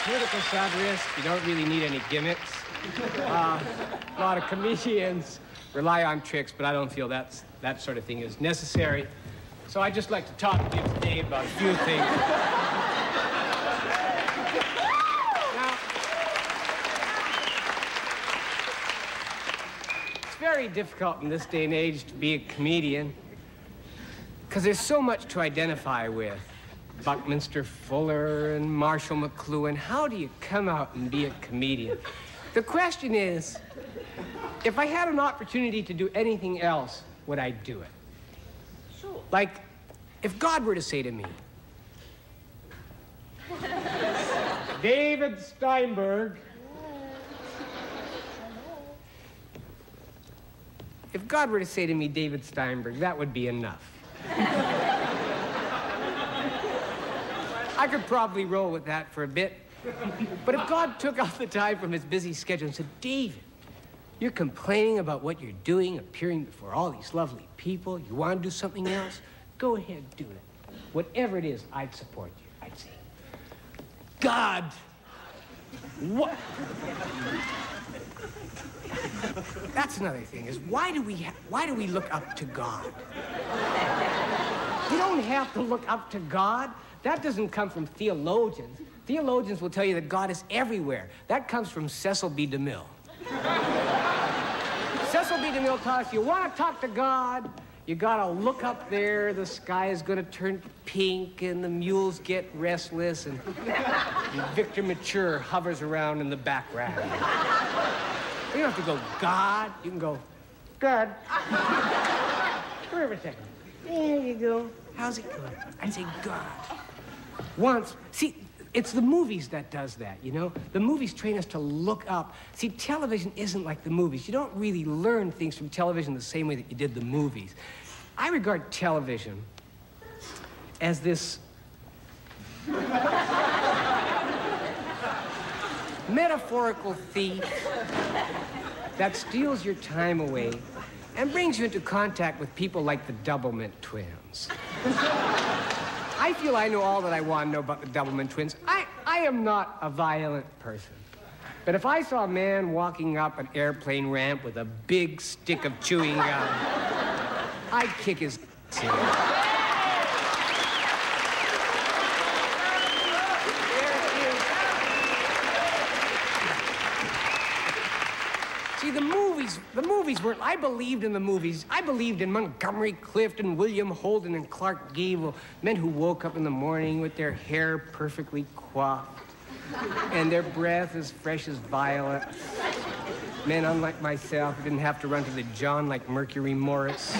political satirist, you don't really need any gimmicks. A lot of comedians rely on tricks, but I don't feel that sort of thing is necessary. So I'd just like to talk to you today about a few things. Now, it's very difficult in this day and age to be a comedian because there's so much to identify with. Buckminster Fuller and Marshall McLuhan. How do you come out and be a comedian? The question is, if I had an opportunity to do anything else, would I do it? Sure. Like, if God were to say to me, David Steinberg, if God were to say to me, David Steinberg, that would be enough. I could probably roll with that for a bit. But if God took off the time from his busy schedule and said, David, you're complaining about what you're doing, appearing before all these lovely people, you want to do something else? Go ahead, do it. Whatever it is, I'd support you. I'd say, God, what? That's another thing, is why do we look up to God? You don't have to look up to God. That doesn't come from theologians. Theologians will tell you that God is everywhere. That comes from Cecil B. DeMille. Cecil B. DeMille taught us, you want to talk to God, you got to look up there, the sky is going to turn pink, and the mules get restless, and Victor Mature hovers around in the background. You don't have to go, God. You can go, God. Come here for a second. There you go. How's it going? I'd say, God. Once, see, it's the movies that does that, you know? The movies train us to look up. See, television isn't like the movies. You don't really learn things from television the same way that you did the movies. I regard television as this metaphorical thief that steals your time away and brings you into contact with people like the Doublemint twins. I feel I know all that I want to know about the Doublemint twins. I am not a violent person. But if I saw a man walking up an airplane ramp with a big stick of chewing gum, I'd kick his ass in. See, the movies weren't, I believed in the movies. I believed in Montgomery Clift and William Holden and Clark Gable, men who woke up in the morning with their hair perfectly coiffed and their breath as fresh as violets. Men unlike myself who didn't have to run to the John like Mercury Morris.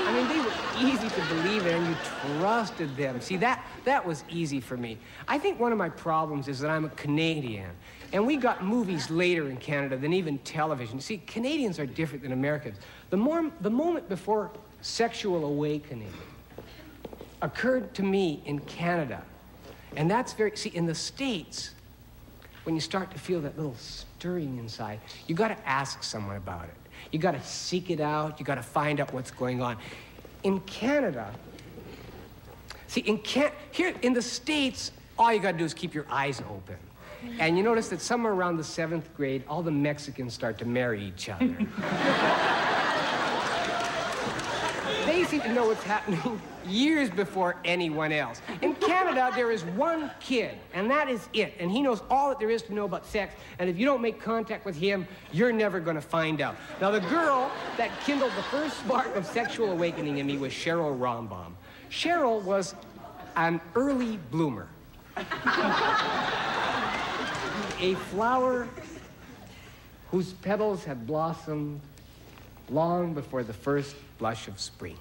I mean, they were easy to believe in, and you trusted them. See, that was easy for me. I think one of my problems is that I'm a Canadian, and we got movies later in Canada than even television. See, Canadians are different than Americans. The moment before sexual awakening occurred to me in Canada, and that's very, see, in the States, when you start to feel that little stirring inside, you got to ask someone about it. You got to seek it out. You got to find out what's going on. In Canada, see, here in the States, all you got to do is keep your eyes open. And you notice that somewhere around the 7th grade, all the Mexicans start to marry each other. They seem to know what's happening years before anyone else. In Canada, there is one kid, and that is it. And he knows all that there is to know about sex, and if you don't make contact with him, you're never going to find out. Now, the girl that kindled the first spark of sexual awakening in me was Cheryl Rombaum. Cheryl was an early bloomer. A flower whose petals had blossomed long before the first blush of spring.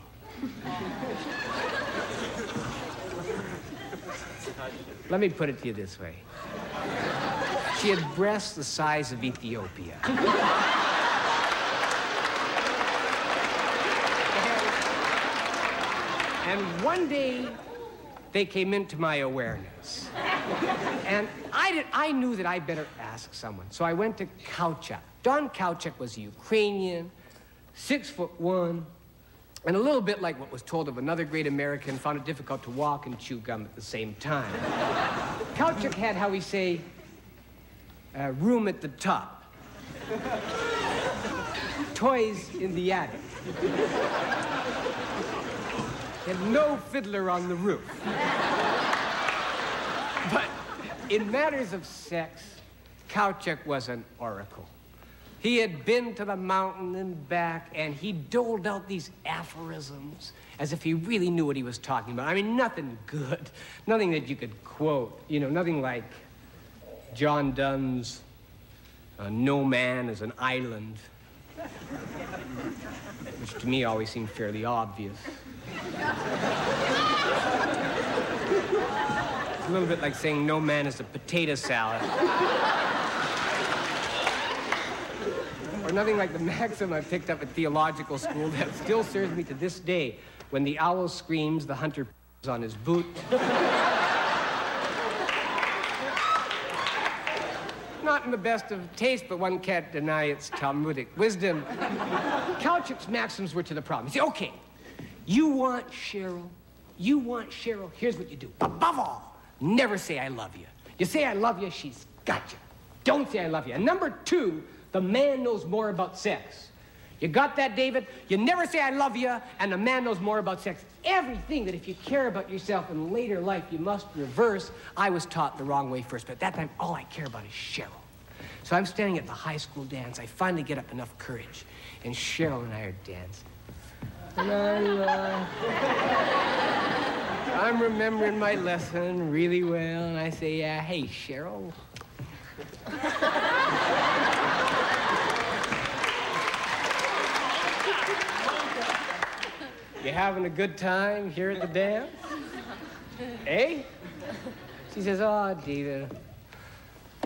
Let me put it to you this way. She had breasts the size of Ethiopia. And one day, they came into my awareness. And I knew that I better ask someone. So I went to Kauchak. Don Kauchak was a Ukrainian, 6'1", And a little bit like what was told of another great American, found it difficult to walk and chew gum at the same time. Kalchuk had, how we say, room at the top. Toys in the attic. And no fiddler on the roof. But in matters of sex, Kalchuk was an oracle. He had been to the mountain and back, and he doled out these aphorisms as if he really knew what he was talking about. I mean, nothing good, nothing that you could quote, you know, nothing like John Donne's no man is an island, which to me always seemed fairly obvious. It's a little bit like saying no man is a potato salad. Or nothing like the maxim I picked up at theological school that still serves me to this day. When the owl screams, the hunter on his boot. Not in the best of taste, but one can't deny its Talmudic wisdom. Kalchuk's maxims were to the problem. You say, okay, you want Cheryl, here's what you do. Above all, never say I love you. You say I love you, she's got you. Don't say I love you. And number two, the man knows more about sex. You got that, David? You never say I love you, and the man knows more about sex. Everything that if you care about yourself in later life, you must reverse. I was taught the wrong way first, but at that time, all I care about is Cheryl. So I'm standing at the high school dance. I finally get up enough courage, and Cheryl and I are dancing. And I'm remembering my lesson really well, and I say, hey, Cheryl. You having a good time here at the dance? Eh? She says, oh, David,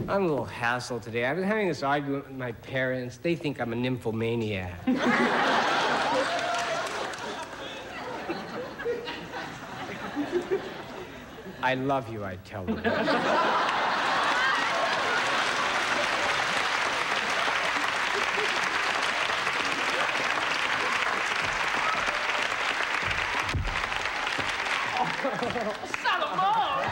I'm a little hassled today. I've been having this argument with my parents. They think I'm a nymphomaniac. I love you, I tell them. Salomon!